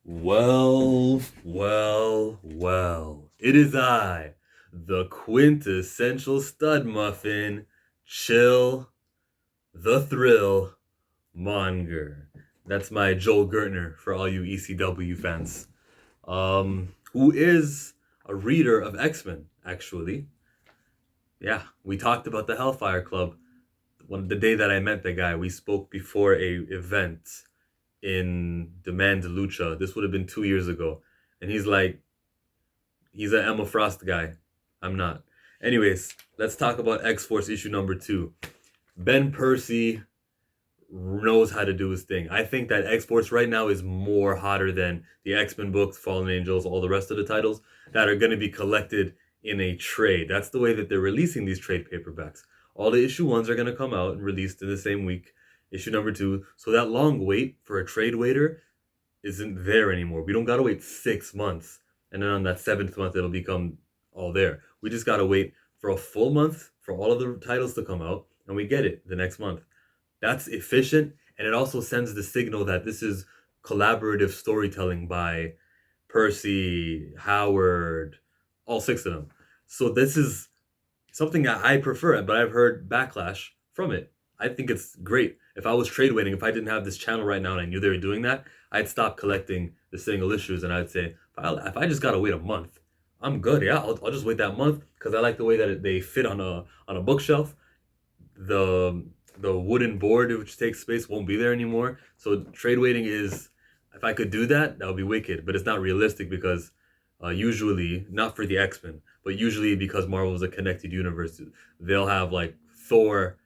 Well, well, well. It is I, the quintessential stud muffin, chill, the thrill, monger. That's my Joel Gertner for all you ECW fans. Who is a reader of X-Men, actually. Yeah, we talked about the Hellfire Club. The day that I met the guy, we spoke before a event in Demand Lucha. This would have been 2 years ago. And he's an Emma Frost guy. I'm not. Anyways, let's talk about X Force issue number 2. Ben Percy knows how to do his thing. I think that X Force right now is more hotter than the X-Men books, Fallen Angels, all the rest of the titles that are going to be collected in a trade. That's the way that they're releasing these trade paperbacks. All the issue ones are going to come out and released in the same week. Issue number 2. So that long wait for a trade waiter isn't there anymore. We don't gotta wait 6 months, and then on that seventh month it'll become all there. We just gotta wait for a full month for all of the titles to come out, and we get it the next month. That's efficient, and it also sends the signal that this is collaborative storytelling by Percy, Howard, all six of them. So this is something that I prefer, but I've heard backlash from it. I think it's great. If I was trade waiting, if I didn't have this channel right now and I knew they were doing that, I'd stop collecting the single issues and I'd say, if I just gotta wait a month, I'm good. Yeah, I'll just wait that month because I like the way that they fit on a bookshelf. The the wooden board which takes space won't be there anymore. So trade waiting is, if I could do that, that would be wicked. But it's not realistic because usually, not for the X-Men, but usually because Marvel is a connected universe, they'll have like Thor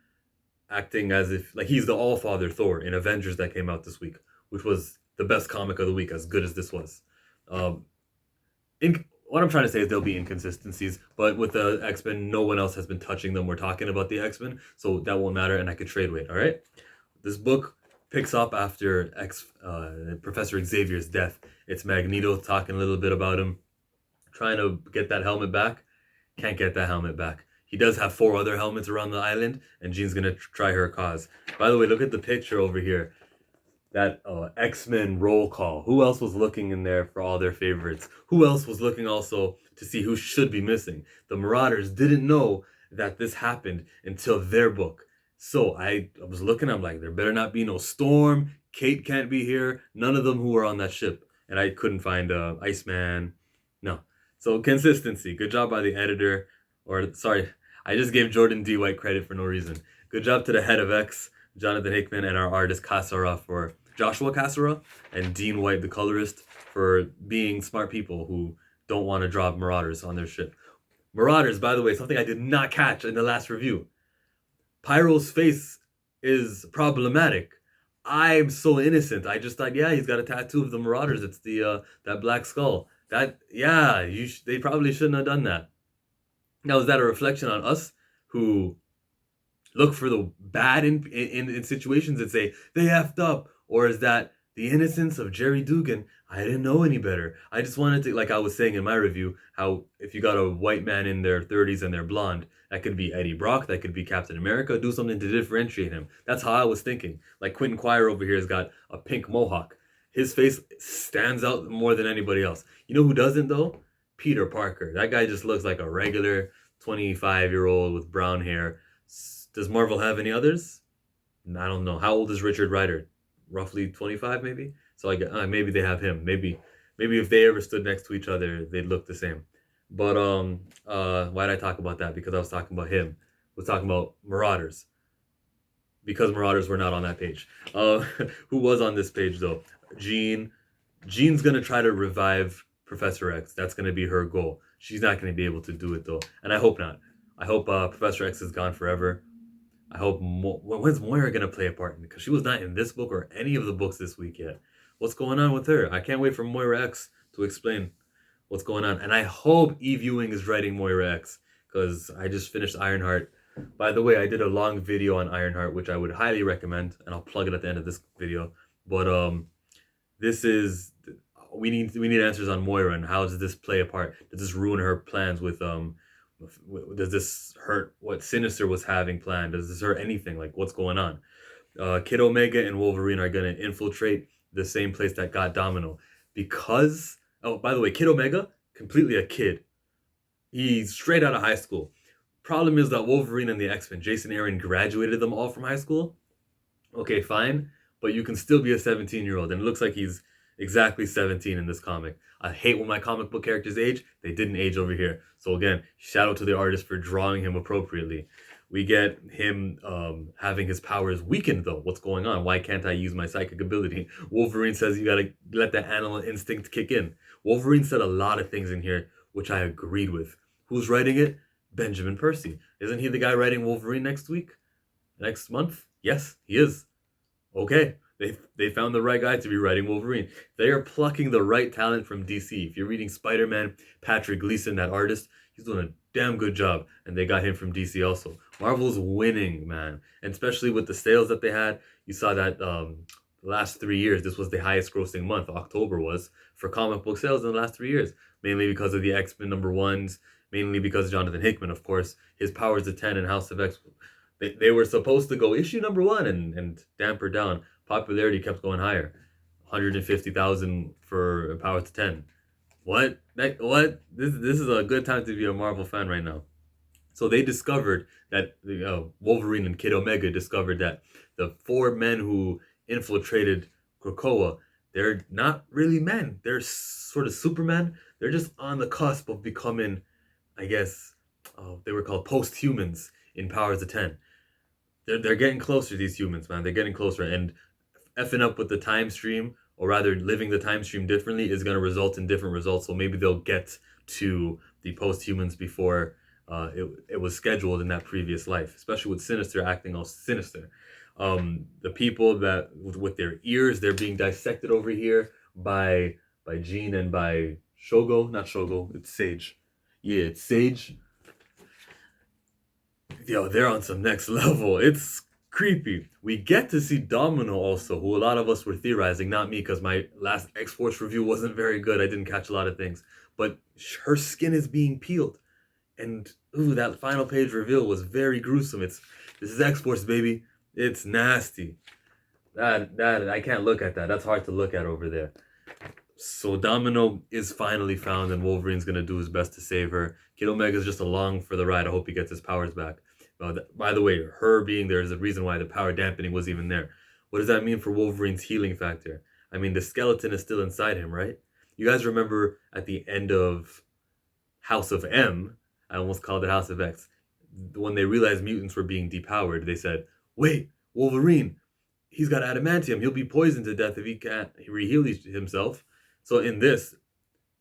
acting as if like he's the All Father Thor in Avengers that came out this week, which was the best comic of the week, as good as this was. Um, what I'm trying to say is there'll be inconsistencies, but with the X Men, no one else has been touching them. We're talking about the X Men, so that won't matter, and I could trade weight. All right, this book picks up after Professor Xavier's death. It's Magneto talking a little bit about him, trying to get that helmet back. Can't get that helmet back. He does have 4 other helmets around the island, and Jean's gonna try her cause. By the way, look at the picture over here. That X-Men roll call. Who else was looking in there for all their favorites? Who else was looking also to see who should be missing? The Marauders didn't know that this happened until their book. So I was looking, I'm like, there better not be no Storm. Kate can't be here. None of them who were on that ship. And I couldn't find Iceman. No. So consistency. Good job by the editor. Or, sorry, I just gave Jordan D. White credit for no reason. Good job to the head of X, Jonathan Hickman, and our artist Cassara for Joshua Cassara, and Dean White, the colorist, for being smart people who don't want to drop Marauders on their ship. Marauders, by the way, something I did not catch in the last review. Pyro's face is problematic. I'm so innocent. I just thought, yeah, he's got a tattoo of the Marauders. It's the that black skull. That, yeah, they probably shouldn't have done that. Now, is that a reflection on us who look for the bad in situations and say they effed up, or is that the innocence of Jerry Dugan? I didn't know any better. I just wanted to, like I was saying in my review, how if you got a white man in their 30s and they're blonde, that could be Eddie Brock, that could be Captain America. Do something to differentiate him. That's how I was thinking. Like Quentin Quire over here has got a pink mohawk. His face stands out more than anybody else. You know who doesn't though? Peter Parker. That guy just looks like a regular 25-year-old with brown hair. Does Marvel have any others? I don't know. How old is Richard Rider? Roughly 25, maybe. So maybe they have him. Maybe if they ever stood next to each other, they'd look the same. But why did I talk about that? Because I was talking about him. I was talking about Marauders. Because Marauders were not on that page. Who was on this page though? Jean. Jean's gonna try to revive Professor X. That's gonna be her goal. She's not gonna be able to do it though, and I hope not. I hope Professor X is gone forever. I hope when's Moira gonna play a part? Because she was not in this book or any of the books this week yet. What's going on with her? I can't wait for Moira X to explain what's going on. And I hope Eve Ewing is writing Moira X, because I just finished Ironheart. By the way, I did a long video on Ironheart, which I would highly recommend, and I'll plug it at the end of this video. But this is we need answers on Moira and how does this play a part? Does this ruin her plans with does this hurt what Sinister was having planned? Does this hurt anything? Like, what's going on? Kid Omega and Wolverine are going to infiltrate the same place that got Domino. because, oh, by the way, Kid Omega, completely a kid. He's straight out of high school. Problem is that Wolverine and the X-Men, Jason Aaron graduated them all from high school. Okay, fine, but you can still be a 17-year-old, and it looks like he's exactly 17 in this comic. I hate when my comic book characters age. They didn't age over here. So again, shout out to the artist for drawing him appropriately. We get him having his powers weakened, though. What's going on? Why can't I use my psychic ability? Wolverine says you gotta let the animal instinct kick in. Wolverine said a lot of things in here, which I agreed with. Who's writing it? Benjamin Percy. Isn't he the guy writing Wolverine next week? Next month? Yes, he is. Okay, they found the right guy to be writing Wolverine. They are plucking the right talent from DC. If you're reading Spider-Man, Patrick Gleason, that artist, he's doing a damn good job, and they got him from DC also. Marvel's winning, man, and especially with the sales that they had. You saw that the last 3 years, this was the highest grossing month. October was for comic book sales in the last 3 years, mainly because of the X-Men #1s, mainly because of Jonathan Hickman, of course. His Powers of 10 and House of X. They were supposed to go issue #1 and damper down. Popularity kept going higher. 150,000 for Powers of 10. What? What? This is a good time to be a Marvel fan right now. So they discovered that Wolverine and Kid Omega discovered that the 4 men who infiltrated Krakoa, they're not really men. They're sort of Superman. They're just on the cusp of becoming, I guess, they were called post-humans in Powers of 10. They're getting closer, these humans, man. They're getting closer, and effing up with the time stream, or rather living the time stream differently, is going to result in different results. So maybe they'll get to the post-humans before it was scheduled in that previous life, especially with Sinister acting all sinister. The people that with their ears, they're being dissected over here by Jean and by Shogo. Not Shogo, it's Sage. Yeah, it's Sage. Yo, they're on some next level. It's creepy. We get to see Domino also, who a lot of us were theorizing, not me, because my last X-Force review wasn't very good. I didn't catch a lot of things. But her skin is being peeled. And, ooh, that final page reveal was very gruesome. This is X-Force, baby. It's nasty. That I can't look at that. That's hard to look at over there. So Domino is finally found, and Wolverine's going to do his best to save her. Kid Omega's just along for the ride. I hope he gets his powers back. By the way, her being there is the reason why the power dampening was even there. What does that mean for Wolverine's healing factor? I mean, the skeleton is still inside him, right? You guys remember at the end of House of M, I almost called it House of X, when they realized mutants were being depowered, they said, wait, Wolverine, he's got adamantium. He'll be poisoned to death if he can't re-heal himself. So in this,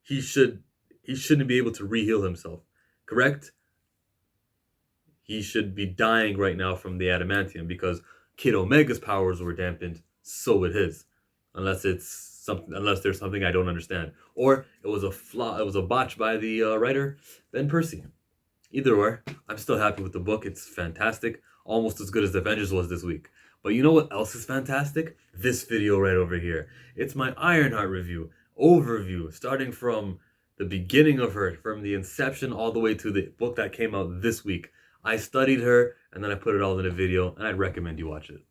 he shouldn't be able to re-heal himself, correct? He should be dying right now from the adamantium because Kid Omega's powers were dampened, so would his. Unless there's something I don't understand. Or it was a flaw, it was a botch by the writer, Ben Percy. Either way, I'm still happy with the book. It's fantastic. Almost as good as Avengers was this week. But you know what else is fantastic? This video right over here. It's my Ironheart review, overview, starting from the beginning of her, from the inception all the way to the book that came out this week. I studied her, and then I put it all in a video, and I'd recommend you watch it.